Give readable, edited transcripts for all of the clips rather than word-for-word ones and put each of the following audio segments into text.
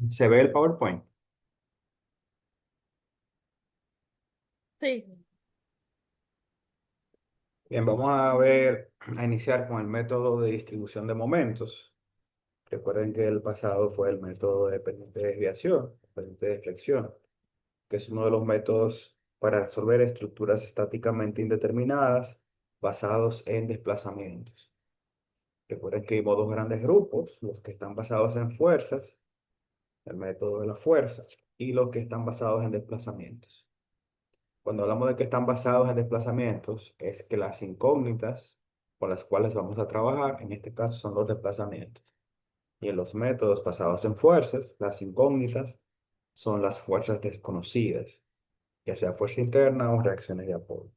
¿Se ve el PowerPoint? Sí. Bien, vamos a iniciar con el método de distribución de momentos. Recuerden que el pasado fue el método de pendiente de desviación, pendiente de flexión, que es uno de los métodos para resolver estructuras estáticamente indeterminadas basados en desplazamientos. Recuerden que hay dos grandes grupos, los que están basados en fuerzas, el método de la fuerza, y los que están basados en desplazamientos. Cuando hablamos de que están basados en desplazamientos, es que las incógnitas con las cuales vamos a trabajar, en este caso, son los desplazamientos. Y en los métodos basados en fuerzas, las incógnitas son las fuerzas desconocidas, ya sea fuerza interna o reacciones de apoyo.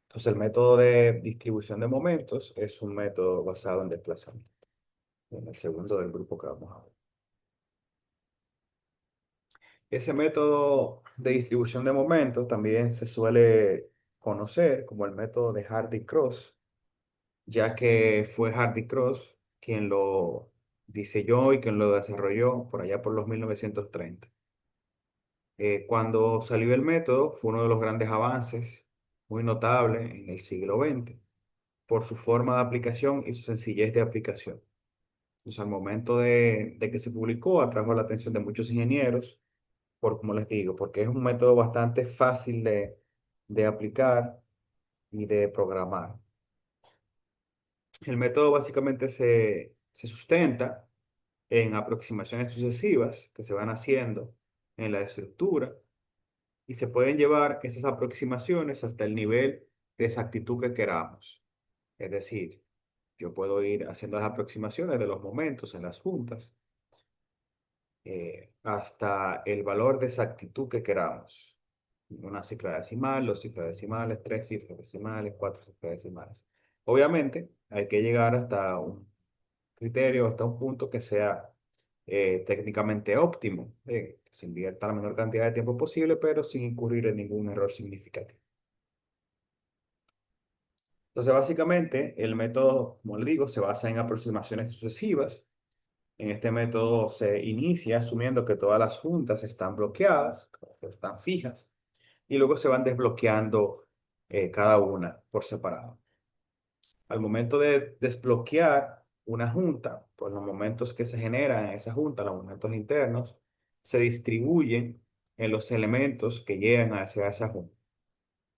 Entonces, el método de distribución de momentos es un método basado en desplazamiento, en el segundo del grupo que vamos a ver. Ese método de distribución de momentos también se suele conocer como el método de Hardy-Cross, ya que fue Hardy-Cross quien lo diseñó y quien lo desarrolló por allá por los 1930. Cuando salió el método, fue uno de los grandes avances, muy notable en el siglo XX, por su forma de aplicación y su sencillez de aplicación. Pues al momento de que se publicó, atrajo la atención de muchos ingenieros, por como les digo, porque es un método bastante fácil de aplicar y de programar. El método básicamente se sustenta en aproximaciones sucesivas que se van haciendo en la estructura y se pueden llevar esas aproximaciones hasta el nivel de exactitud que queramos. Es decir, yo puedo ir haciendo las aproximaciones de los momentos en las juntas hasta el valor de exactitud que queramos. Una cifra decimal, dos cifras decimales, tres cifras decimales, cuatro cifras decimales. Obviamente, hay que llegar hasta un criterio, hasta un punto que sea técnicamente óptimo, que se invierta la menor cantidad de tiempo posible, pero sin incurrir en ningún error significativo. Entonces, básicamente, el método, como le digo, se basa en aproximaciones sucesivas. En este método se inicia asumiendo que todas las juntas están bloqueadas, que están fijas, y luego se van desbloqueando cada una por separado. Al momento de desbloquear una junta, pues los momentos que se generan en esa junta, los momentos internos, se distribuyen en los elementos que llegan hacia esa junta.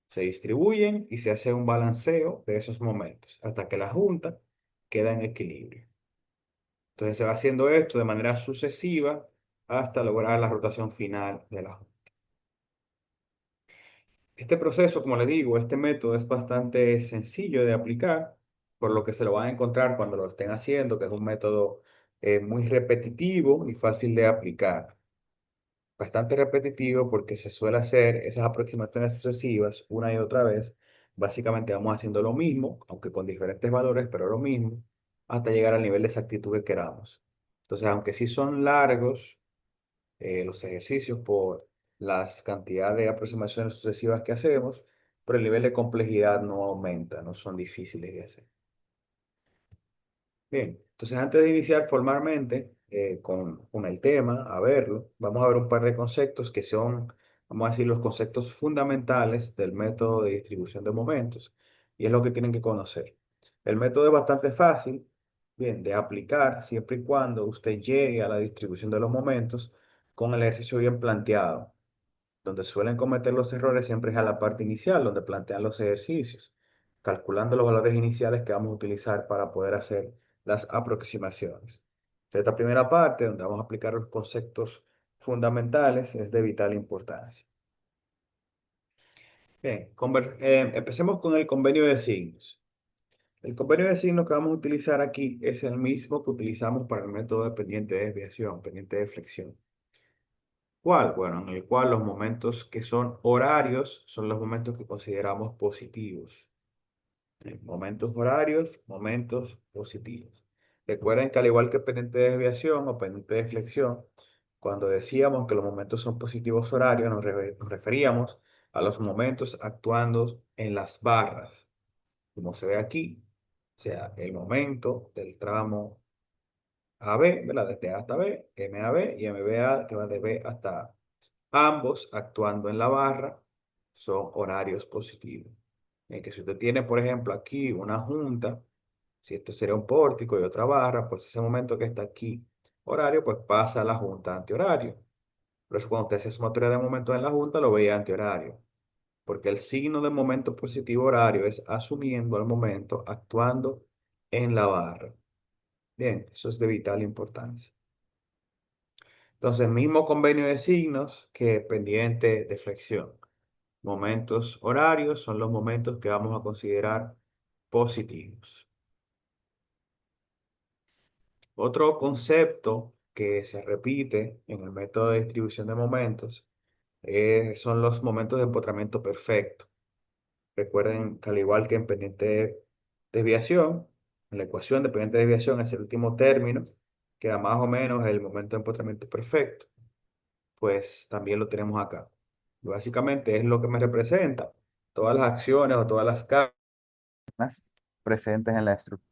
Se distribuyen y se hace un balanceo de esos momentos hasta que la junta queda en equilibrio. Entonces se va haciendo esto de manera sucesiva hasta lograr la rotación final de la junta. Este proceso, como le digo, este método es bastante sencillo de aplicar, por lo que se lo van a encontrar cuando lo estén haciendo, que es un método muy repetitivo y fácil de aplicar. Bastante repetitivo porque se suele hacer esas aproximaciones sucesivas una y otra vez. Básicamente vamos haciendo lo mismo, aunque con diferentes valores, pero lo mismo, hasta llegar al nivel de exactitud que queramos. Entonces, aunque sí son largos los ejercicios por las cantidades de aproximaciones sucesivas que hacemos, pero el nivel de complejidad no aumenta, no son difíciles de hacer. Bien, entonces antes de iniciar formalmente con el tema, a verlo, vamos a ver un par de conceptos que son, vamos a decir, los conceptos fundamentales del método de distribución de momentos, y es lo que tienen que conocer. El método es bastante fácil, bien, de aplicar siempre y cuando usted llegue a la distribución de los momentos con el ejercicio bien planteado. Donde suelen cometer los errores siempre es a la parte inicial, donde plantean los ejercicios, calculando los valores iniciales que vamos a utilizar para poder hacer las aproximaciones. Esta primera parte, donde vamos a aplicar los conceptos fundamentales, es de vital importancia. Bien, empecemos con el convenio de signos. El convenio de signos que vamos a utilizar aquí es el mismo que utilizamos para el método de pendiente de desviación, pendiente de flexión. ¿Cuál? Bueno, en el cual los momentos que son horarios son los momentos que consideramos positivos. Momentos horarios, momentos positivos. Recuerden que al igual que pendiente de desviación o pendiente de flexión, cuando decíamos que los momentos son positivos horarios, nos referíamos a los momentos actuando en las barras, como se ve aquí, o sea, el momento del tramo AB, ¿verdad? Desde A hasta B, MAB y MBA, que va de B hasta A. Ambos actuando en la barra son horarios positivos. En que si usted tiene, por ejemplo, aquí una junta, si esto sería un pórtico y otra barra, pues ese momento que está aquí horario, pues pasa a la junta antihorario. Por eso cuando usted hace sumatoria de momentos en la junta, lo veía antihorario. Porque el signo de momento positivo horario es asumiendo el momento actuando en la barra. Bien, eso es de vital importancia. Entonces, mismo convenio de signos que pendiente de flexión. Momentos horarios son los momentos que vamos a considerar positivos. Otro concepto que se repite en el método de distribución de momentos son los momentos de empotramiento perfecto. Recuerden que al igual que en pendiente de desviación, en la ecuación de pendiente de desviación es el último término, que era más o menos el momento de empotramiento perfecto, pues también lo tenemos acá. Básicamente es lo que me representa todas las acciones o todas las cargas presentes en la estructura.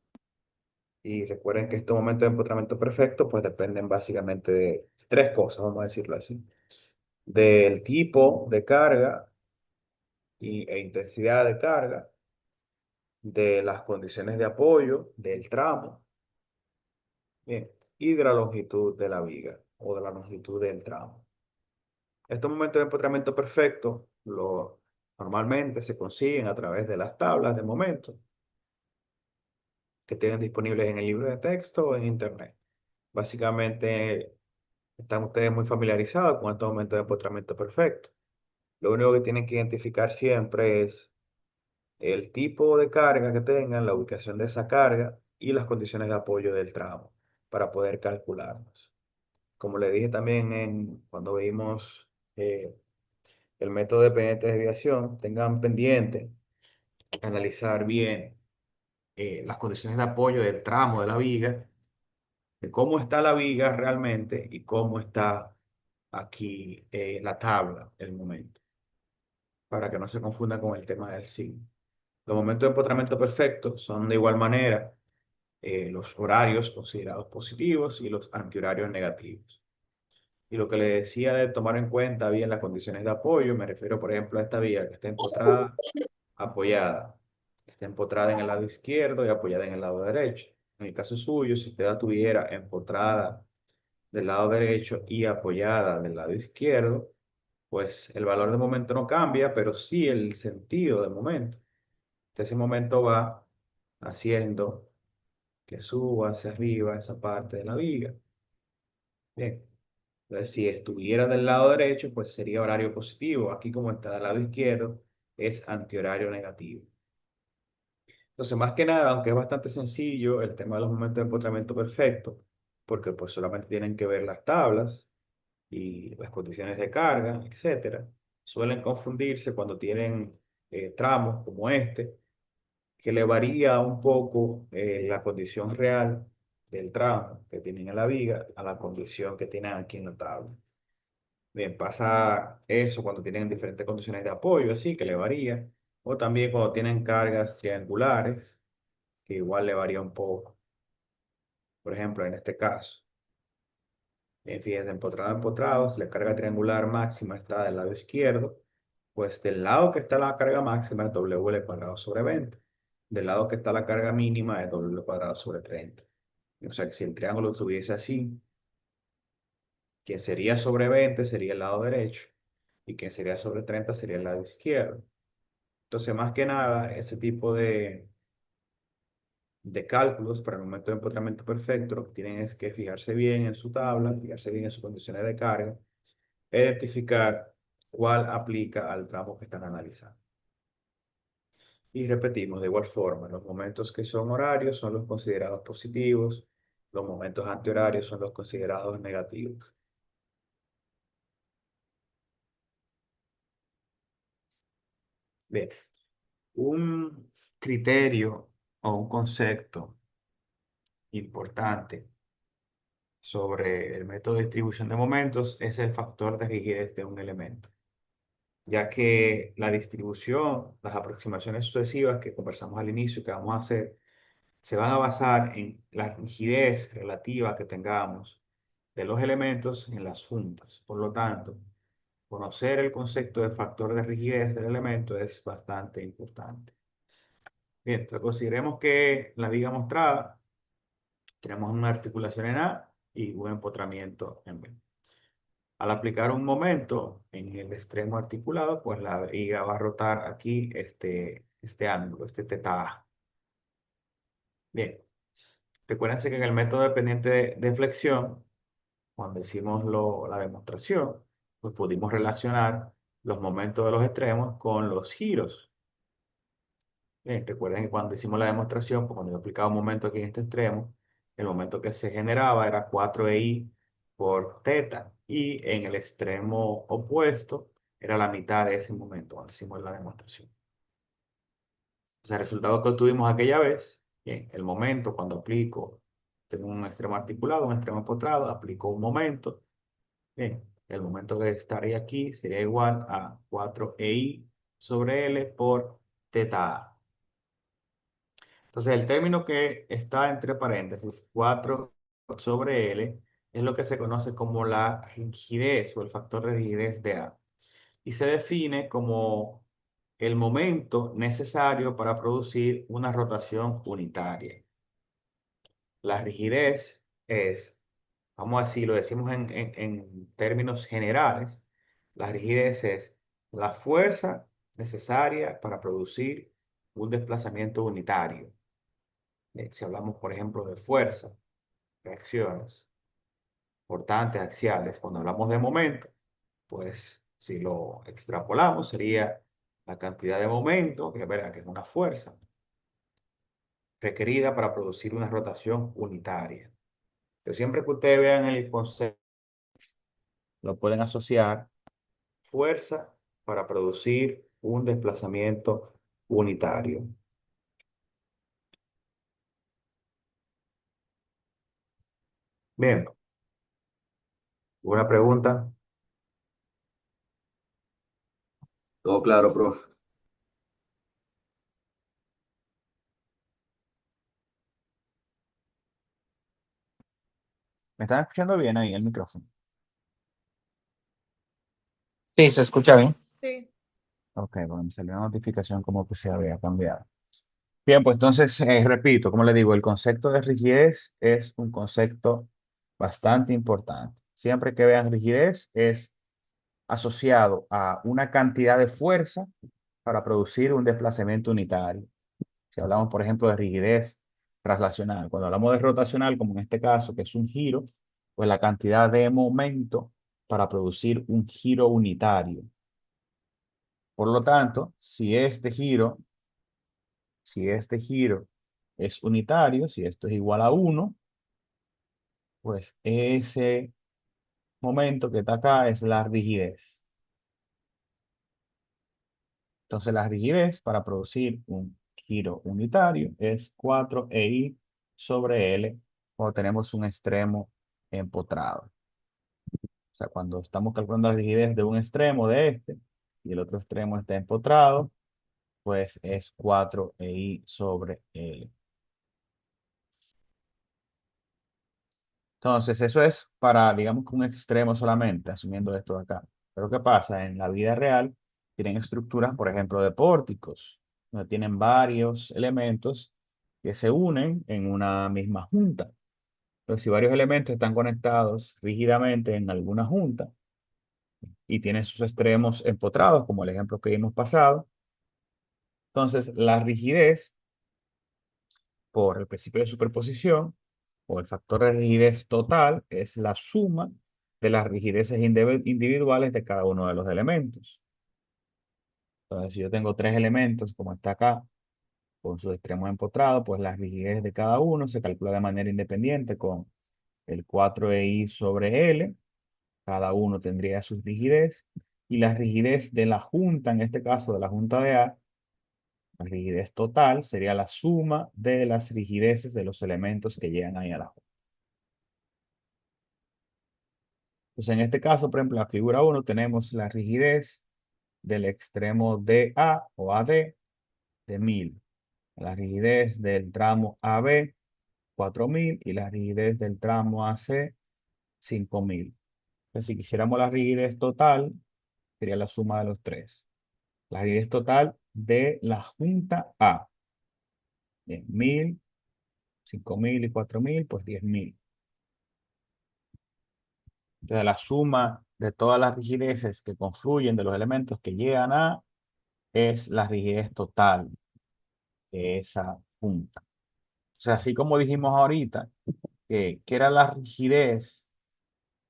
Y recuerden que estos momentos de empotramiento perfecto pues dependen básicamente de tres cosas, vamos a decirlo así. Del tipo de carga e intensidad de carga, de las condiciones de apoyo, del tramo, bien, y de la longitud de la viga o de la longitud del tramo. Estos momentos de empotramiento perfecto normalmente se consiguen a través de las tablas de momentos que tienen disponibles en el libro de texto o en internet. Básicamente están ustedes muy familiarizados con estos momentos de empotramiento perfecto. Lo único que tienen que identificar siempre es el tipo de carga que tengan, la ubicación de esa carga y las condiciones de apoyo del tramo para poder calcularlos. Como le dije también cuando vimos el método de pendiente de desviación, tengan pendiente analizar bien las condiciones de apoyo del tramo de la viga, de cómo está la viga realmente y cómo está aquí la tabla, el momento, para que no se confunda con el tema del signo. Los momentos de empotramiento perfecto son de igual manera los horarios considerados positivos y los antihorarios negativos. Y lo que le decía de tomar en cuenta bien las condiciones de apoyo, me refiero, por ejemplo, a esta vía que está empotrada, apoyada. Está empotrada en el lado izquierdo y apoyada en el lado derecho. En el caso suyo, si usted la tuviera empotrada del lado derecho y apoyada del lado izquierdo, pues el valor de momento no cambia, pero sí el sentido de momento. Ese momento va haciendo que suba hacia arriba esa parte de la viga. Bien. Entonces, si estuviera del lado derecho, pues sería horario positivo. Aquí, como está del lado izquierdo, es antihorario negativo. Entonces, más que nada, aunque es bastante sencillo el tema de los momentos de empotramiento perfecto, porque pues solamente tienen que ver las tablas y las condiciones de carga, etcétera, suelen confundirse cuando tienen tramos como este, que le varía un poco la condición real del tramo que tienen en la viga a la condición que tienen aquí en la tabla. Bien, pasa eso cuando tienen diferentes condiciones de apoyo, así que le varía. O también cuando tienen cargas triangulares, que igual le varía un poco. Por ejemplo, en este caso, fíjense, empotrado, si la carga triangular máxima está del lado izquierdo, pues del lado que está la carga máxima es W cuadrado sobre 20. Del lado que está la carga mínima es W cuadrado sobre 30. O sea que si el triángulo estuviese así, quien sería sobre 20 sería el lado derecho y quien sería sobre 30 sería el lado izquierdo. Entonces, más que nada, ese tipo de cálculos para el momento de empotramiento perfecto, lo que tienen es que fijarse bien en su tabla, fijarse bien en sus condiciones de carga, identificar cuál aplica al tramo que están analizando. Y repetimos, de igual forma, los momentos que son horarios son los considerados positivos, los momentos antihorarios son los considerados negativos. Bien, un criterio o un concepto importante sobre el método de distribución de momentos es el factor de rigidez de un elemento, ya que la distribución, las aproximaciones sucesivas que conversamos al inicio que vamos a hacer, se van a basar en la rigidez relativa que tengamos de los elementos en las juntas. Por lo tanto, conocer el concepto de factor de rigidez del elemento es bastante importante. Bien, entonces consideremos que la viga mostrada tenemos una articulación en A y un empotramiento en B. Al aplicar un momento en el extremo articulado, pues la viga va a rotar aquí este ángulo, este teta A. Bien, recuérdense que en el método dependiente de flexión, cuando hicimos la demostración, pues pudimos relacionar los momentos de los extremos con los giros. Bien, recuerden que cuando hicimos la demostración, pues cuando yo aplicaba un momento aquí en este extremo, el momento que se generaba era 4i por teta y en el extremo opuesto era la mitad de ese momento cuando hicimos la demostración. O sea, el resultado que obtuvimos aquella vez, bien, el momento cuando aplico, tengo un extremo articulado, un extremo empotrado, aplico un momento, bien, el momento que estaría aquí sería igual a 4i sobre L por teta A. Entonces, el término que está entre paréntesis, 4 sobre L, es lo que se conoce como la rigidez o el factor de rigidez de A. Y se define como el momento necesario para producir una rotación unitaria. La rigidez es, vamos a decir, lo decimos en términos generales, la rigidez es la fuerza necesaria para producir un desplazamiento unitario. Si hablamos, por ejemplo, de fuerza, reacciones, portantes, axiales, cuando hablamos de momento, pues si lo extrapolamos sería la cantidad de momento, que es verdad que es una fuerza, requerida para producir una rotación unitaria. Pero siempre que ustedes vean el concepto, lo pueden asociar fuerza para producir un desplazamiento unitario. Bien, ¿una pregunta? Todo claro, profe. ¿Me están escuchando bien ahí el micrófono? Sí, se escucha bien. Sí. Ok, bueno, me salió una notificación como que se había cambiado. Bien, pues entonces, repito, como le digo, el concepto de rigidez es un concepto bastante importante. Siempre que vean rigidez es asociado a una cantidad de fuerza para producir un desplazamiento unitario. Si hablamos, por ejemplo, de rigidez traslacional, cuando hablamos de rotacional, como en este caso, que es un giro, pues la cantidad de momento para producir un giro unitario. Por lo tanto, si este giro es unitario, si esto es igual a 1, pues ese momento que está acá es la rigidez. Entonces la rigidez para producir un giro unitario es 4i sobre L cuando tenemos un extremo empotrado. O sea, cuando estamos calculando la rigidez de un extremo de este y el otro extremo está empotrado, pues es 4i sobre L. Entonces, eso es para, digamos que un extremo solamente, asumiendo esto de acá. Pero ¿qué pasa? En la vida real tienen estructuras, por ejemplo, de pórticos, donde tienen varios elementos que se unen en una misma junta. Entonces, si varios elementos están conectados rígidamente en alguna junta y tienen sus extremos empotrados, como el ejemplo que hemos pasado, entonces la rigidez por el principio de superposición o el factor de rigidez total es la suma de las rigideces individuales de cada uno de los elementos. Entonces, si yo tengo tres elementos, como está acá, con sus extremos empotrados, pues la rigidez de cada uno se calcula de manera independiente con el 4i sobre L. Cada uno tendría su rigidez. Y la rigidez de la junta, en este caso de la junta de A, la rigidez total sería la suma de las rigideces de los elementos que llegan ahí a la junta. Entonces, en este caso, por ejemplo, en la figura 1 tenemos la rigidez del extremo DA o AD de 1000. La rigidez del tramo AB, 4000, y la rigidez del tramo AC, 5000. Entonces, si quisiéramos la rigidez total, sería la suma de los tres. La rigidez total de la junta A. Bien, 1000, 5000 y 4000, pues 10.000. Entonces, la suma de todas las rigideces que confluyen de los elementos que llegan a es la rigidez total de esa junta. O sea, así como dijimos ahorita, que era la rigidez,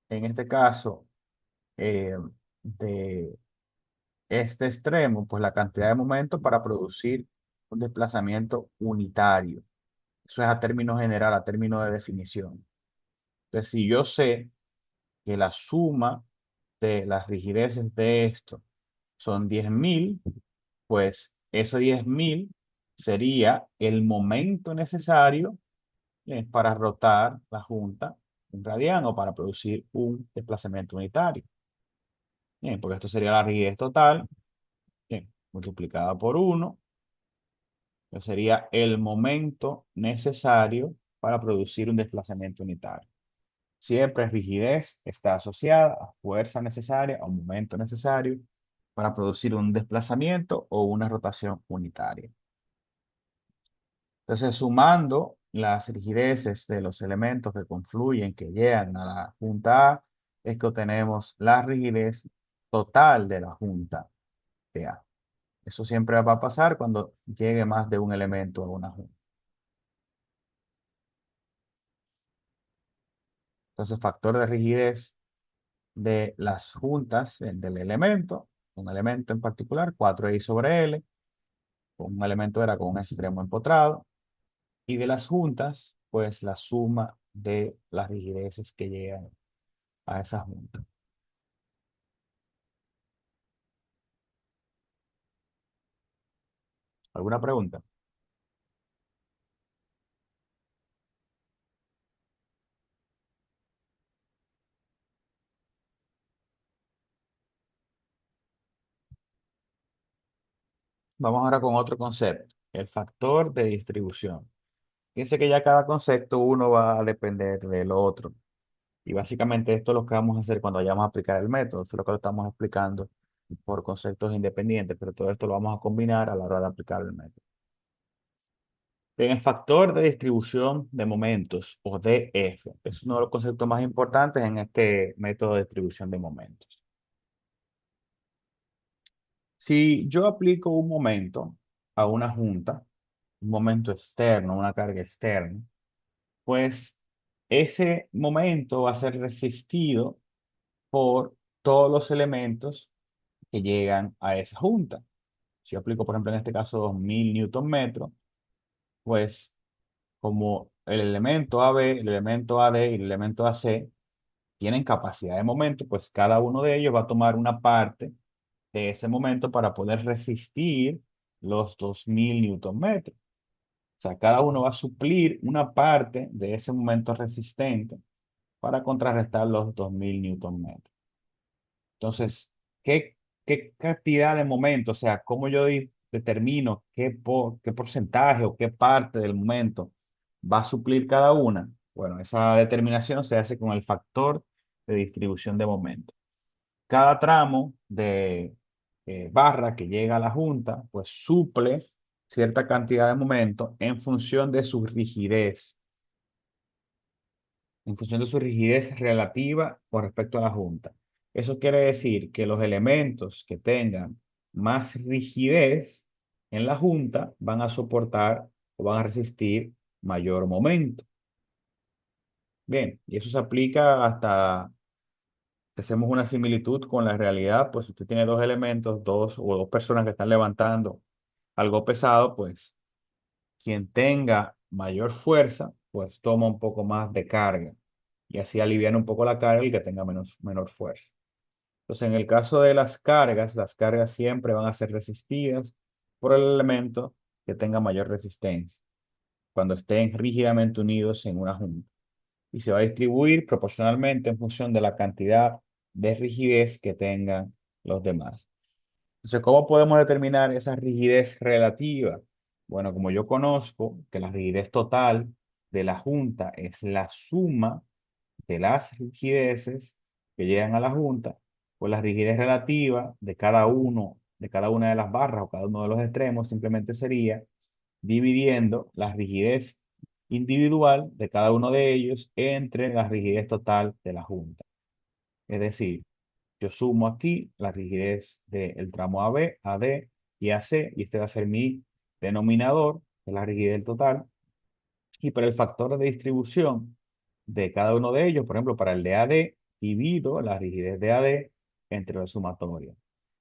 en este caso, eh, de este extremo, pues la cantidad de momento para producir un desplazamiento unitario. Eso es a término general, a término de definición. Entonces, si yo sé que la suma de las rigideces de esto son 10.000, pues esos 10.000 sería el momento necesario para rotar la junta un radián o para producir un desplazamiento unitario. Bien, porque esto sería la rigidez total, bien, multiplicada por 1, que sería el momento necesario para producir un desplazamiento unitario. Siempre rigidez está asociada a fuerza necesaria, a un momento necesario para producir un desplazamiento o una rotación unitaria. Entonces, sumando las rigideces de los elementos que confluyen, que llegan a la junta A, es que obtenemos la rigidez total de la junta de A. Eso siempre va a pasar cuando llegue más de un elemento a una junta. Entonces, factor de rigidez de las juntas del elemento, un elemento en particular, 4i sobre L, un elemento era con un extremo empotrado, y de las juntas, pues la suma de las rigideces que llegan a esa junta. ¿Alguna pregunta? Vamos ahora con otro concepto, el factor de distribución. Fíjense que ya cada concepto uno va a depender del otro. Y básicamente esto es lo que vamos a hacer cuando vayamos a aplicar el método. Esto es lo que lo estamos explicando por conceptos independientes, pero todo esto lo vamos a combinar a la hora de aplicar el método. En el factor de distribución de momentos, o DF, es uno de los conceptos más importantes en este método de distribución de momentos. Si yo aplico un momento a una junta, un momento externo, una carga externa, pues ese momento va a ser resistido por todos los elementos que llegan a esa junta. Si yo aplico, por ejemplo, en este caso 2000 newton metros, pues como el elemento AB, el elemento AD y el elemento AC tienen capacidad de momento, pues cada uno de ellos va a tomar una parte de ese momento para poder resistir los 2000 newton metros. O sea, cada uno va a suplir una parte de ese momento resistente para contrarrestar los 2000 newton metros. Entonces, ¿qué cantidad de momento, o sea, cómo yo determino qué porcentaje o qué parte del momento va a suplir cada una? Bueno, esa determinación se hace con el factor de distribución de momento. Cada tramo de barra que llega a la junta, pues suple cierta cantidad de momento en función de su rigidez, relativa con respecto a la junta. Eso quiere decir que los elementos que tengan más rigidez en la junta van a soportar o van a resistir mayor momento. Bien, y eso se aplica hasta si hacemos una similitud con la realidad, pues si usted tiene dos elementos, dos personas que están levantando algo pesado, pues quien tenga mayor fuerza, pues toma un poco más de carga y así alivian un poco la carga el que tenga menor fuerza. Entonces, en el caso de las cargas siempre van a ser resistidas por el elemento que tenga mayor resistencia cuando estén rígidamente unidos en una junta y se va a distribuir proporcionalmente en función de la cantidad de rigidez que tengan los demás. Entonces, ¿cómo podemos determinar esa rigidez relativa? Bueno, como yo conozco que la rigidez total de la junta es la suma de las rigideces que llegan a la junta, pues la rigidez relativa de cada una de las barras o cada uno de los extremos simplemente sería dividiendo la rigidez individual de cada uno de ellos entre la rigidez total de la junta. Es decir, yo sumo aquí la rigidez del tramo AB, AD y AC, y este va a ser mi denominador, de la rigidez total. Y para el factor de distribución de cada uno de ellos, por ejemplo, para el de AD, divido la rigidez de AD entre la sumatoria.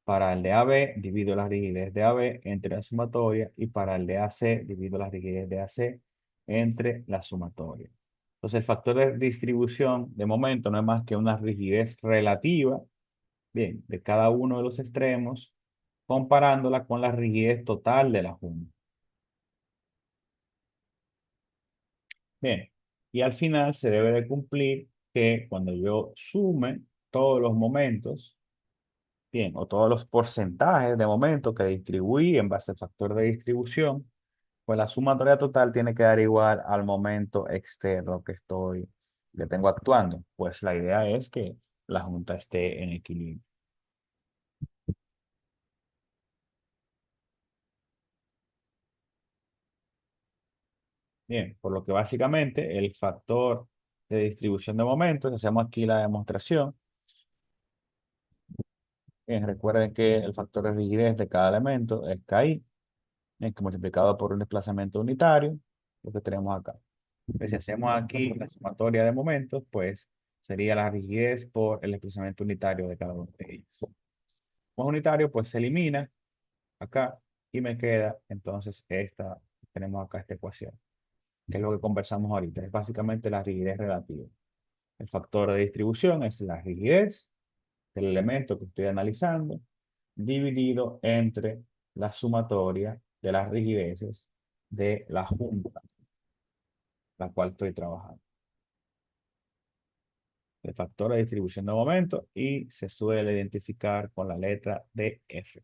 Para el de AB, divido la rigidez de AB entre la sumatoria. Y para el de AC, divido la rigidez de AC entre la sumatoria. Entonces, el factor de distribución de momento no es más que una rigidez relativa, bien, de cada uno de los extremos, comparándola con la rigidez total de la junta. Bien, y al final se debe de cumplir que cuando yo sume todos los momentos, bien, o todos los porcentajes de momentos que distribuí en base al factor de distribución, pues la sumatoria total tiene que dar igual al momento externo que tengo actuando. Pues la idea es que la junta esté en equilibrio. Bien, por lo que básicamente el factor de distribución de momentos, hacemos aquí la demostración. Bien, recuerden que el factor de rigidez de cada elemento es KI, bien, que multiplicado por un desplazamiento unitario, lo que tenemos acá. Entonces, si hacemos aquí la sumatoria de momentos, pues sería la rigidez por el desplazamiento unitario de cada uno de ellos. Como es unitario, pues se elimina acá y me queda entonces tenemos acá esta ecuación, que es lo que conversamos ahorita. Es básicamente la rigidez relativa. El factor de distribución es la rigidez del elemento que estoy analizando, dividido entre la sumatoria de las rigideces de la junta, la cual estoy trabajando. El factor de distribución de momento y se suele identificar con la letra de F.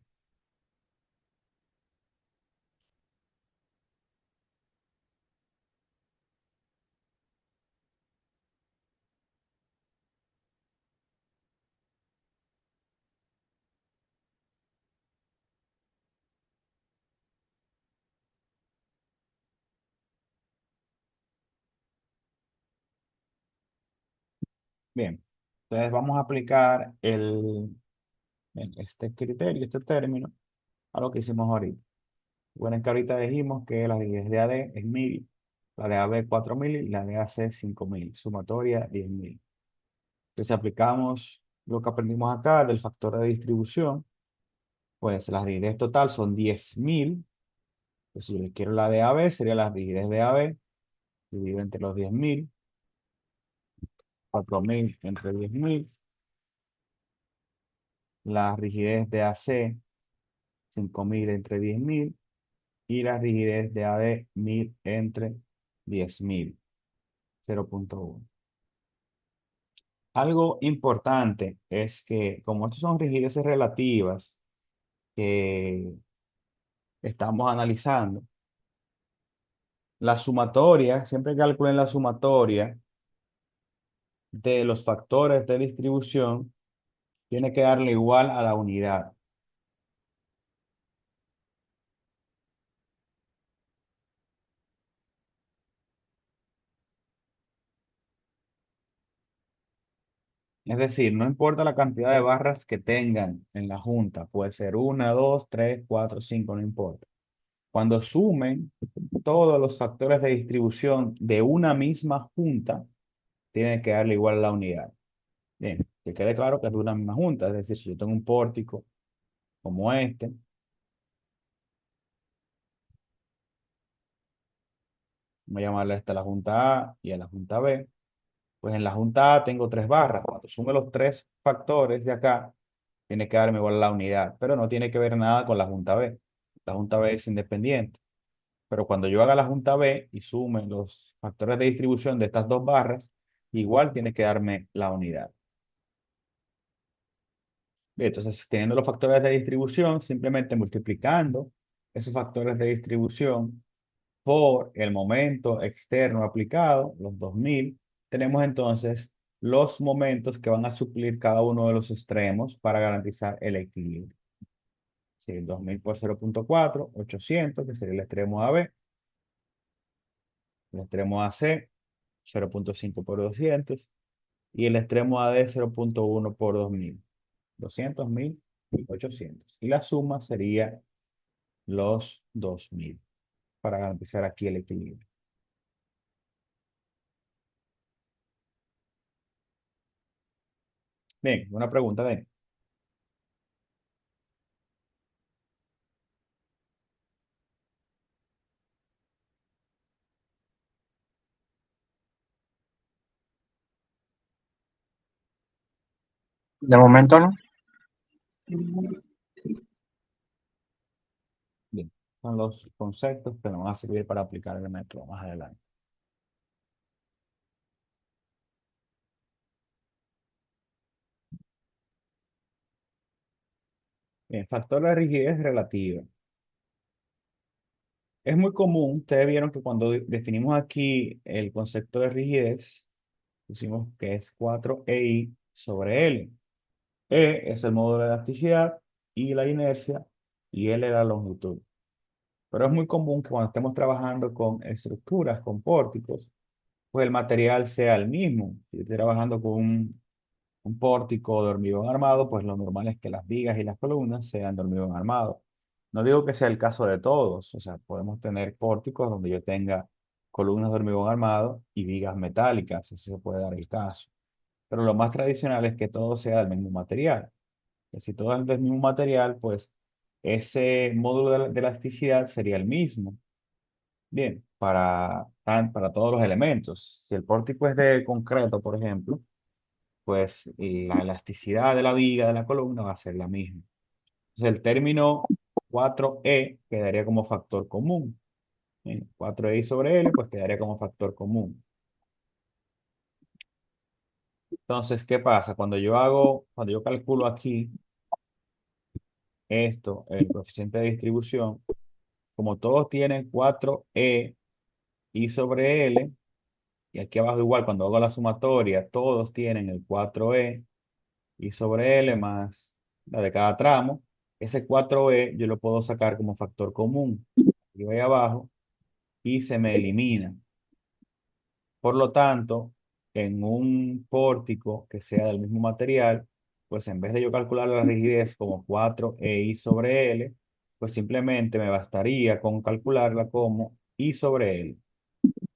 Bien, entonces vamos a aplicar este criterio, este término, a lo que hicimos ahorita. Bueno, es que ahorita dijimos que la rigidez de AD es 1000, la de AB 4000 y la de AC 5000, sumatoria 10.000. Entonces, si aplicamos lo que aprendimos acá del factor de distribución, pues la rigidez total son 10.000. Pues si yo le quiero la de AB, sería la rigidez de AB, dividido entre los 10.000, 4000 entre 10.000. La rigidez de AC, 5000 entre 10.000. Y la rigidez de AD, 1000 entre 10.000, 0.1. Algo importante es que, como estas son rigideces relativas que estamos analizando, la sumatoria, siempre calculen la sumatoria de los factores de distribución, tiene que darle igual a la unidad. Es decir, no importa la cantidad de barras que tengan en la junta, puede ser una, dos, tres, cuatro, cinco, no importa. Cuando sumen todos los factores de distribución de una misma junta, tiene que darle igual a la unidad. Bien, que quede claro que es de una misma junta, es decir, si yo tengo un pórtico como este, voy a llamarle a esta la junta A y a la junta B, pues en la junta A tengo tres barras. Cuando sume los tres factores de acá, tiene que darme igual a la unidad, pero no tiene que ver nada con la junta B. La junta B es independiente. Pero cuando yo haga la junta B y sume los factores de distribución de estas dos barras, igual tiene que darme la unidad. Bien, entonces, teniendo los factores de distribución, simplemente multiplicando esos factores de distribución por el momento externo aplicado, los 2000, tenemos entonces los momentos que van a suplir cada uno de los extremos para garantizar el equilibrio. Si 2000 por 0,4, 800, que sería el extremo AB, el extremo AC, 0,5 por 200, y el extremo AD, 0,1 por 2000. 200, 1000 y 800. Y la suma sería los 2000 para garantizar aquí el equilibrio. Bien, una pregunta, Dani. De momento no. Bien, son los conceptos que nos van a servir para aplicar el método más adelante. Bien, factor de rigidez relativa. Es muy común, ustedes vieron que cuando definimos aquí el concepto de rigidez, pusimos que es 4EI sobre L. E es el módulo de elasticidad, I la inercia y L la longitud. Pero es muy común que cuando estemos trabajando con estructuras, con pórticos, pues el material sea el mismo. Si estoy trabajando con un pórtico de hormigón armado, pues lo normal es que las vigas y las columnas sean de hormigón armado. No digo que sea el caso de todos, o sea, podemos tener pórticos donde yo tenga columnas de hormigón armado y vigas metálicas, ese se puede dar el caso. Pero lo más tradicional es que todo sea del mismo material. Que si todo es del mismo material, pues ese módulo de elasticidad sería el mismo. Bien, para todos los elementos. Si el pórtico es de concreto, por ejemplo, pues la elasticidad de la viga de la columna va a ser la misma. Entonces el término 4E quedaría como factor común. Bien, 4E sobre L, pues quedaría como factor común. Entonces, ¿qué pasa? Cuando yo calculo aquí esto, el coeficiente de distribución, como todos tienen 4E I sobre L, y aquí abajo igual, cuando hago la sumatoria, todos tienen el 4E I sobre L más la de cada tramo. Ese 4E yo lo puedo sacar como factor común. Y voy abajo y se me elimina. Por lo tanto, en un pórtico que sea del mismo material, pues en vez de yo calcular la rigidez como 4EI sobre L, pues simplemente me bastaría con calcularla como I sobre L,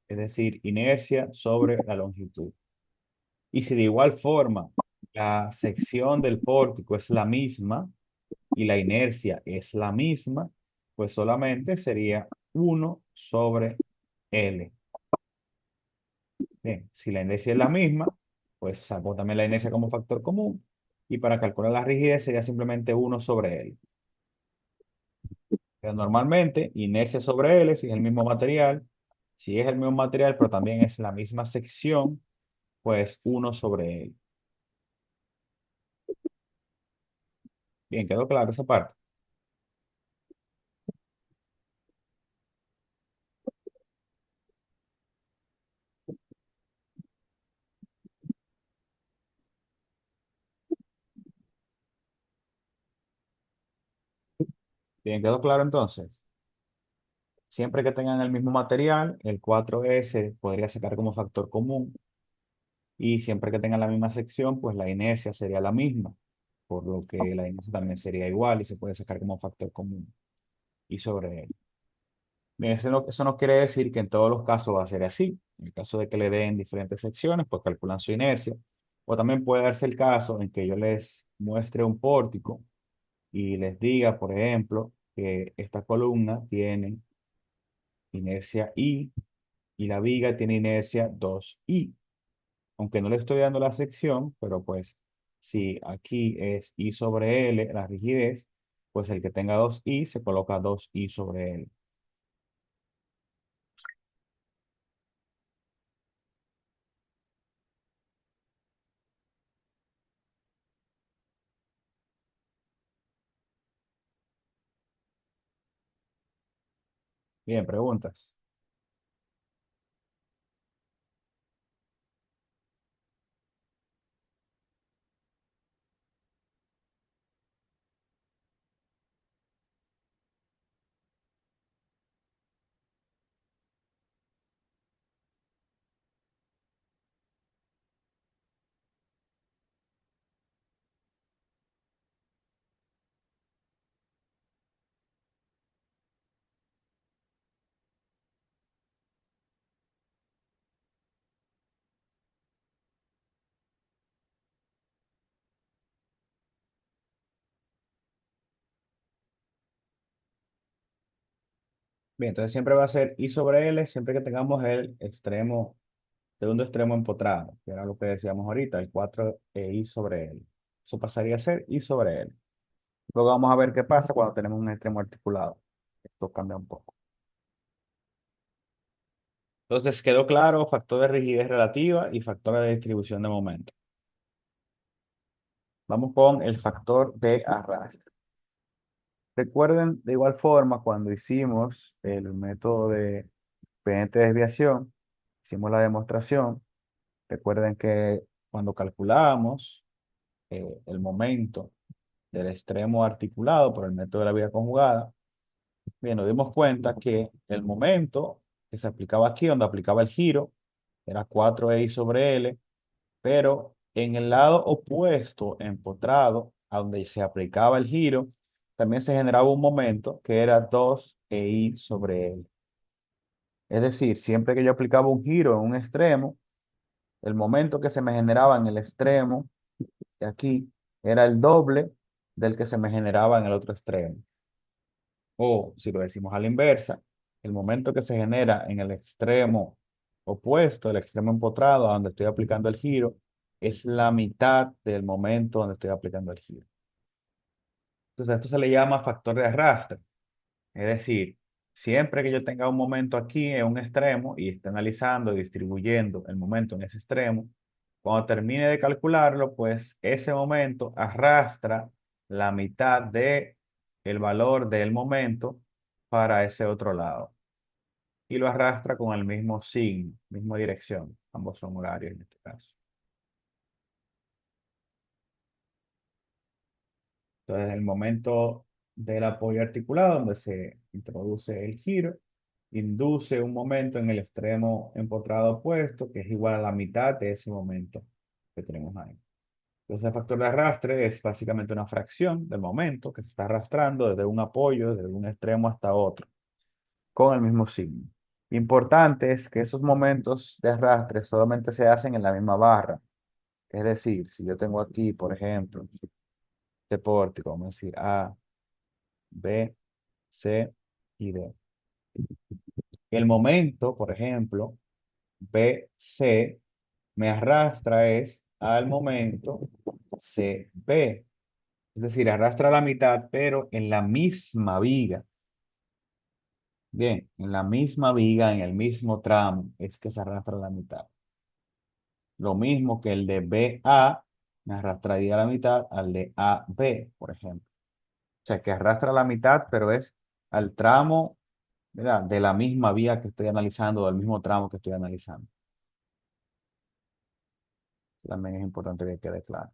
es decir, inercia sobre la longitud. Y si de igual forma la sección del pórtico es la misma y la inercia es la misma, pues solamente sería 1 sobre L. Bien, si la inercia es la misma, pues saco también la inercia como factor común y para calcular la rigidez sería simplemente 1 sobre L. Pero normalmente, inercia sobre L, si es el mismo material, si es el mismo material, pero también es la misma sección, pues 1 sobre L. Bien, quedó claro esa parte. Bien, quedó claro entonces. Siempre que tengan el mismo material, el 4S podría sacar como factor común y siempre que tengan la misma sección, pues la inercia sería la misma, por lo que la inercia también sería igual y se puede sacar como factor común y sobre él. Bien, eso no quiere decir que en todos los casos va a ser así. En el caso de que le den diferentes secciones, pues calculan su inercia. O también puede darse el caso en que yo les muestre un pórtico y les diga, por ejemplo, que esta columna tiene inercia I y la viga tiene inercia 2I. Aunque no le estoy dando la sección, pero pues si aquí es I sobre L, la rigidez, pues el que tenga 2I se coloca 2I sobre L. Bien, preguntas. Bien, entonces siempre va a ser I sobre L, siempre que tengamos el extremo, segundo extremo empotrado, que era lo que decíamos ahorita, el 4 e I sobre L. Eso pasaría a ser I sobre L. Luego vamos a ver qué pasa cuando tenemos un extremo articulado. Esto cambia un poco. Entonces quedó claro factor de rigidez relativa y factor de distribución de momento. Vamos con el factor de arrastre. Recuerden de igual forma cuando hicimos el método de pendiente desviación, hicimos la demostración. Recuerden que cuando calculamos el momento del extremo articulado por el método de la vía conjugada, bien, nos dimos cuenta que el momento que se aplicaba aquí, donde aplicaba el giro, era 4i sobre L, pero en el lado opuesto, empotrado, a donde se aplicaba el giro, también se generaba un momento que era 2i sobre L. Es decir, siempre que yo aplicaba un giro en un extremo, el momento que se me generaba en el extremo de aquí era el doble del que se me generaba en el otro extremo. O si lo decimos a la inversa, el momento que se genera en el extremo opuesto, el extremo empotrado a donde estoy aplicando el giro, es la mitad del momento donde estoy aplicando el giro. Entonces, a esto se le llama factor de arrastre. Es decir, siempre que yo tenga un momento aquí en un extremo y esté analizando y distribuyendo el momento en ese extremo, cuando termine de calcularlo, pues ese momento arrastra la mitad de el valor del momento para ese otro lado. Y lo arrastra con el mismo signo, misma dirección. Ambos son horarios en este caso. Entonces, el momento del apoyo articulado, donde se introduce el giro, induce un momento en el extremo empotrado opuesto, que es igual a la mitad de ese momento que tenemos ahí. Entonces, el factor de arrastre es básicamente una fracción del momento que se está arrastrando desde un apoyo, desde un extremo hasta otro, con el mismo signo. Importante es que esos momentos de arrastre solamente se hacen en la misma barra. Es decir, si yo tengo aquí, por ejemplo, este pórtico, vamos a decir A, B, C y D. El momento, por ejemplo, BC me arrastra es al momento CB. Es decir, arrastra la mitad, pero en la misma viga. Bien, en la misma viga, en el mismo tramo, es que se arrastra la mitad. Lo mismo que el de BA me arrastraría la mitad al de AB, por ejemplo. O sea, que arrastra la mitad, pero es al tramo, ¿verdad?, de la misma vía que estoy analizando, del mismo tramo que estoy analizando. También es importante que quede claro.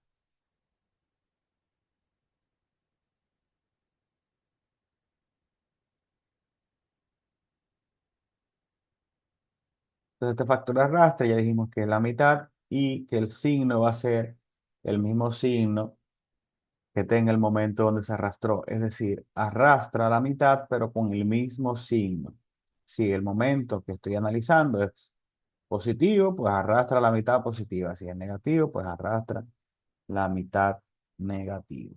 Entonces, este factor de arrastre ya dijimos que es la mitad y que el signo va a ser el mismo signo que tenga el momento donde se arrastró. Es decir, arrastra la mitad, pero con el mismo signo. Si el momento que estoy analizando es positivo, pues arrastra la mitad positiva. Si es negativo, pues arrastra la mitad negativa.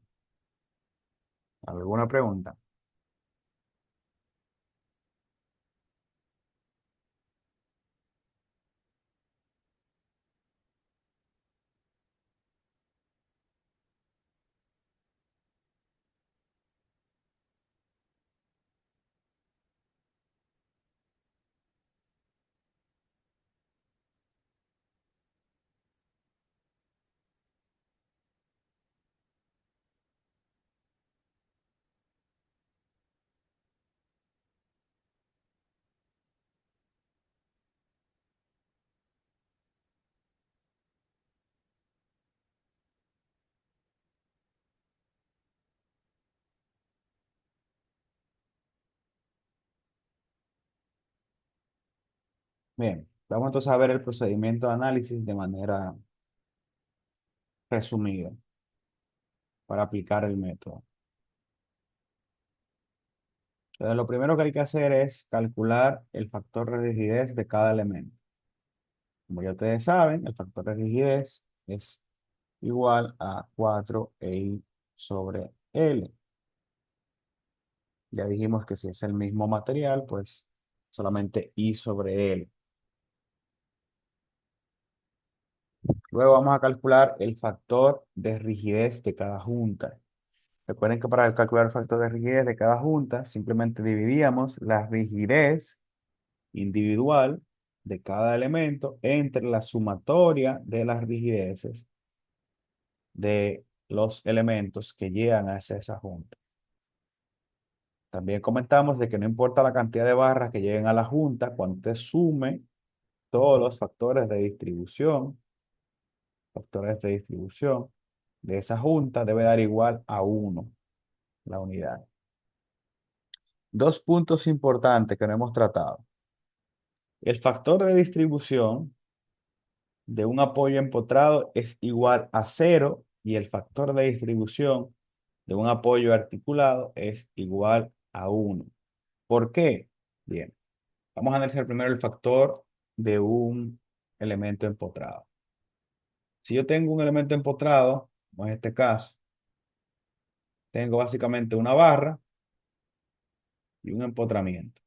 ¿Alguna pregunta? Bien, vamos entonces a ver el procedimiento de análisis de manera resumida para aplicar el método. Entonces, lo primero que hay que hacer es calcular el factor de rigidez de cada elemento. Como ya ustedes saben, el factor de rigidez es igual a 4i sobre L. Ya dijimos que si es el mismo material, pues solamente I sobre L. Luego vamos a calcular el factor de rigidez de cada junta. Recuerden que para calcular el factor de rigidez de cada junta, simplemente dividíamos la rigidez individual de cada elemento entre la sumatoria de las rigideces de los elementos que llegan a esa junta. También comentamos de que no importa la cantidad de barras que lleguen a la junta, cuando usted sume todos los factores de distribución de esa junta debe dar igual a 1 la unidad. Dos puntos importantes que no hemos tratado. El factor de distribución de un apoyo empotrado es igual a 0 y el factor de distribución de un apoyo articulado es igual a 1. ¿Por qué? Bien, vamos a analizar primero el factor de un elemento empotrado. Si yo tengo un elemento empotrado, como en este caso, tengo básicamente una barra y un empotramiento.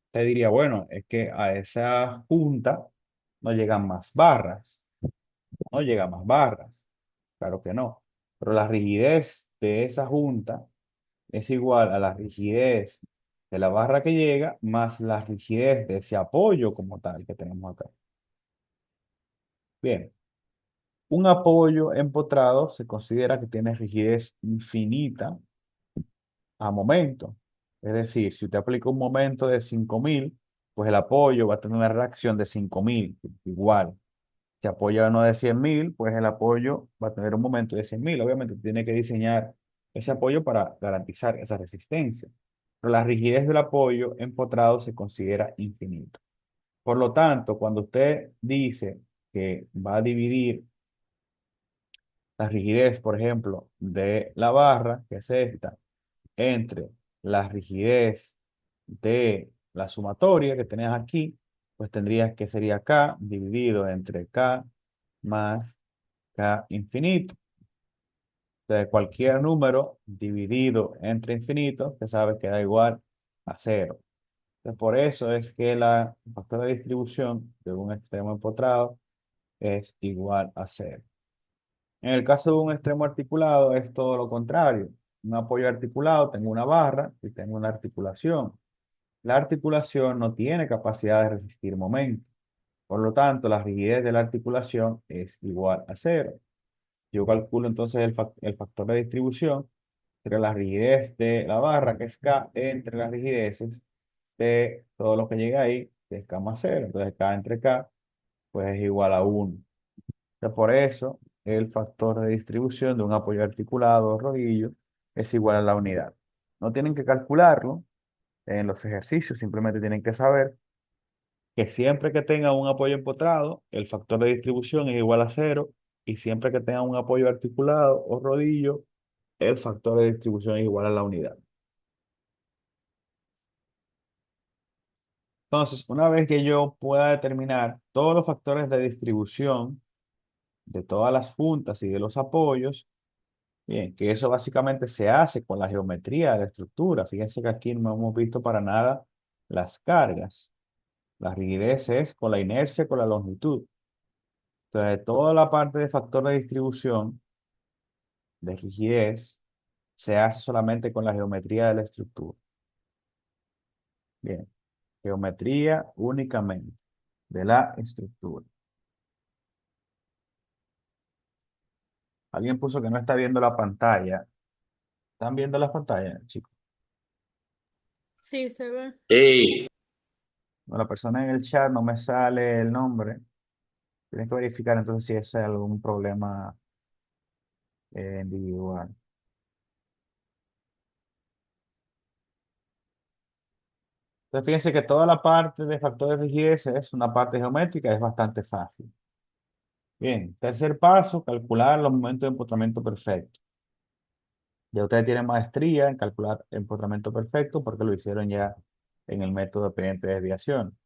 Usted diría, bueno, es que a esa junta no llegan más barras, no llegan más barras. Claro que no. Pero la rigidez de esa junta es igual a la rigidez de la barra que llega más la rigidez de ese apoyo como tal que tenemos acá. Bien, un apoyo empotrado se considera que tiene rigidez infinita a momento. Es decir, si usted aplica un momento de 5.000, pues el apoyo va a tener una reacción de 5.000, igual. Si apoya uno de 100.000, pues el apoyo va a tener un momento de 100.000. Obviamente tiene que diseñar ese apoyo para garantizar esa resistencia. Pero la rigidez del apoyo empotrado se considera infinito. Por lo tanto, cuando usted dice que va a dividir la rigidez, por ejemplo, de la barra, que es esta, entre la rigidez de la sumatoria que tenés aquí, pues tendrías que sería K dividido entre K más K infinito. Entonces, cualquier número dividido entre infinito, se sabe que da igual a cero. Entonces, por eso es que el factor de distribución de un extremo empotrado es igual a cero. En el caso de un extremo articulado es todo lo contrario. Un apoyo articulado, tengo una barra y tengo una articulación. La articulación no tiene capacidad de resistir momento. Por lo tanto, la rigidez de la articulación es igual a cero. Yo calculo entonces el factor de distribución entre la rigidez de la barra, que es K, entre las rigideces de todo lo que llega ahí, que es K más cero. Entonces, K entre K, pues es igual a 1. Entonces, por eso, el factor de distribución de un apoyo articulado o rodillo es igual a la unidad. No tienen que calcularlo en los ejercicios, simplemente tienen que saber que siempre que tenga un apoyo empotrado, el factor de distribución es igual a 0, y siempre que tenga un apoyo articulado o rodillo, el factor de distribución es igual a la unidad. Entonces, una vez que yo pueda determinar todos los factores de distribución de todas las juntas y de los apoyos, bien, que eso básicamente se hace con la geometría de la estructura. Fíjense que aquí no hemos visto para nada las cargas. La rigidez es con la inercia, con la longitud. Entonces, toda la parte de factor de distribución de rigidez se hace solamente con la geometría de la estructura. Bien, geometría únicamente de la estructura. Alguien puso que no está viendo la pantalla. ¿Están viendo la pantalla, chicos? Sí, se ve. Sí, No, la persona en el chat no me sale el nombre. Tienes que verificar entonces si es algún problema individual. Entonces, fíjense que toda la parte de factores de rigidez es una parte geométrica, es bastante fácil. Bien, tercer paso, calcular los momentos de empotramiento perfecto. Ya ustedes tienen maestría en calcular empotramiento perfecto porque lo hicieron ya en el método de pendiente de desviación.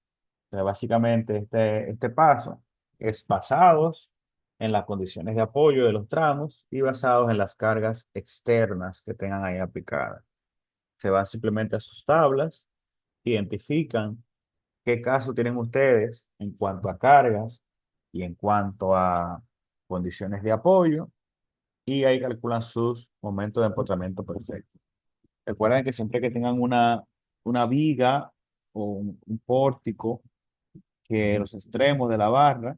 Entonces, básicamente, este paso es basados en las condiciones de apoyo de los tramos y basados en las cargas externas que tengan ahí aplicadas. Se van simplemente a sus tablas, identifican qué caso tienen ustedes en cuanto a cargas y en cuanto a condiciones de apoyo y ahí calculan sus momentos de empotramiento perfecto. Recuerden que siempre que tengan una viga o un pórtico, que los extremos de la barra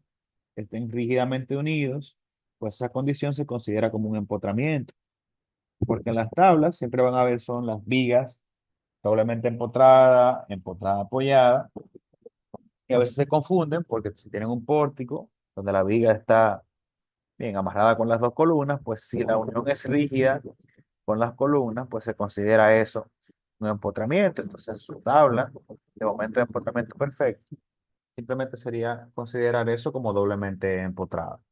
estén rígidamente unidos, pues esa condición se considera como un empotramiento, porque en las tablas siempre van a ver son las vigas doblemente empotrada, empotrada apoyada, y a veces se confunden porque si tienen un pórtico donde la viga está bien amarrada con las dos columnas, pues si la unión es rígida con las columnas, pues se considera eso un empotramiento. Entonces su tabla de momento de empotramiento perfecto simplemente sería considerar eso como doblemente empotrado.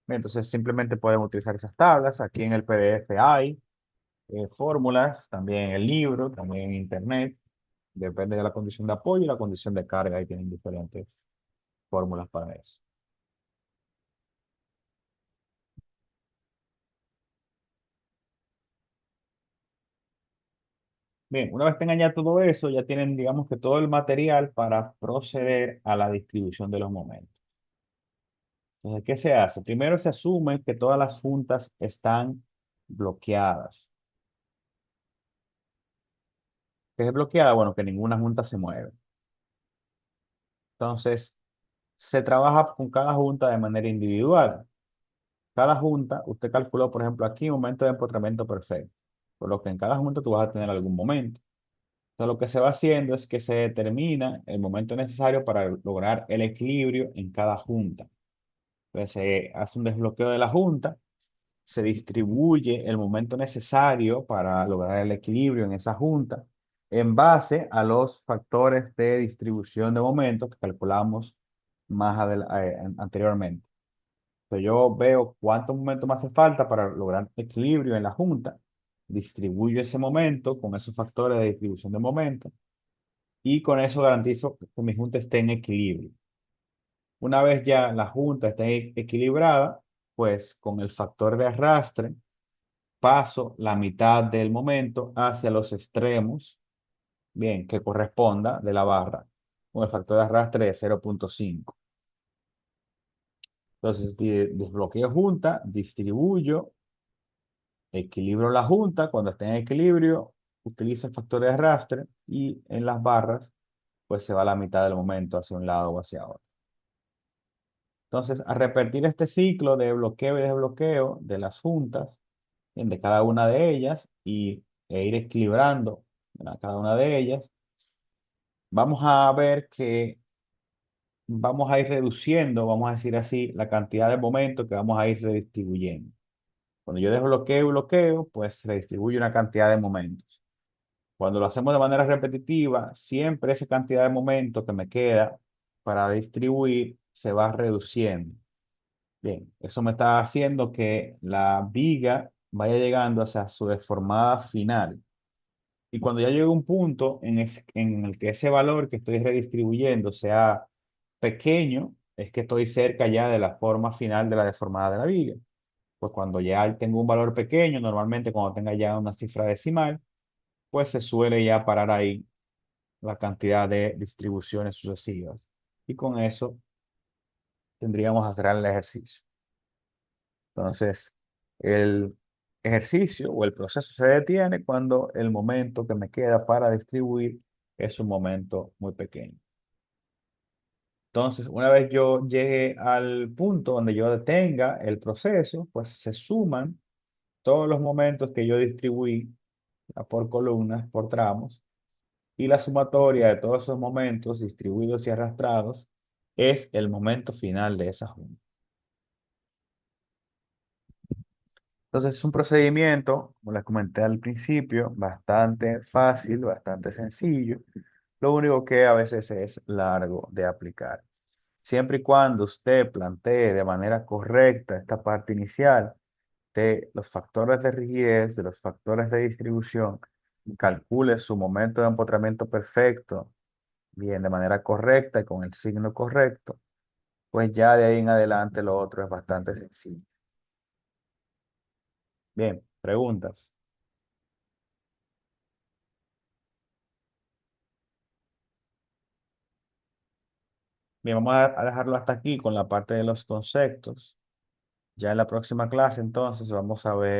Bien, entonces simplemente podemos utilizar esas tablas. Aquí en el PDF hay fórmulas, también en el libro, también en internet. Depende de la condición de apoyo y la condición de carga. Ahí tienen diferentes fórmulas para eso. Bien, una vez tengan ya todo eso, ya tienen, digamos que todo el material para proceder a la distribución de los momentos. Entonces, ¿qué se hace? Primero se asume que todas las juntas están bloqueadas. ¿Qué es bloqueada? Bueno, que ninguna junta se mueve. Entonces, se trabaja con cada junta de manera individual. Cada junta, usted calculó, por ejemplo, aquí momento de empotramiento perfecto, por lo que en cada junta tú vas a tener algún momento. Entonces, lo que se va haciendo es que se determina el momento necesario para lograr el equilibrio en cada junta. Entonces, se hace un desbloqueo de la junta, se distribuye el momento necesario para lograr el equilibrio en esa junta en base a los factores de distribución de momentos que calculamos anteriormente. Entonces yo veo cuántos momentos me hace falta para lograr equilibrio en la junta, distribuyo ese momento con esos factores de distribución de momentos y con eso garantizo que mi junta esté en equilibrio. Una vez ya la junta esté equilibrada, pues con el factor de arrastre paso la mitad del momento hacia los extremos, bien, que corresponda de la barra, con el factor de arrastre de 0,5. Entonces, desbloqueo junta, distribuyo, equilibro la junta. Cuando esté en equilibrio, utilizo el factor de arrastre y en las barras, pues se va la mitad del momento hacia un lado o hacia otro. Entonces, a repetir este ciclo de bloqueo y desbloqueo de las juntas, de cada una de ellas, e ir equilibrando, ¿verdad?, cada una de ellas, vamos a ver que vamos a ir reduciendo, vamos a decir así, la cantidad de momentos que vamos a ir redistribuyendo. Cuando yo desbloqueo y bloqueo, pues se redistribuye una cantidad de momentos. Cuando lo hacemos de manera repetitiva, siempre esa cantidad de momentos que me queda para distribuir se va reduciendo. Bien, eso me está haciendo que la viga vaya llegando hacia su deformada final. Y cuando ya llegue un punto en el que ese valor que estoy redistribuyendo sea pequeño, es que estoy cerca ya de la forma final de la deformada de la viga. Pues cuando ya tengo un valor pequeño, normalmente cuando tenga ya una cifra decimal, pues se suele ya parar ahí la cantidad de distribuciones sucesivas. Y con eso tendríamos a cerrar el ejercicio. Entonces, el ejercicio o el proceso se detiene cuando el momento que me queda para distribuir es un momento muy pequeño. Entonces, una vez yo llegue al punto donde yo detenga el proceso, pues se suman todos los momentos que yo distribuí por columnas, por tramos, y la sumatoria de todos esos momentos distribuidos y arrastrados es el momento final de esa junta. Entonces es un procedimiento, como les comenté al principio, bastante fácil, bastante sencillo, Lo único que a veces es largo de aplicar. Siempre y cuando usted plantee de manera correcta esta parte inicial de los factores de rigidez, de los factores de distribución, calcule su momento de empotramiento perfecto, bien, de manera correcta y con el signo correcto, pues ya de ahí en adelante lo otro es bastante sencillo. Bien, preguntas. Bien, vamos a dejarlo hasta aquí con la parte de los conceptos. Ya en la próxima clase entonces vamos a ver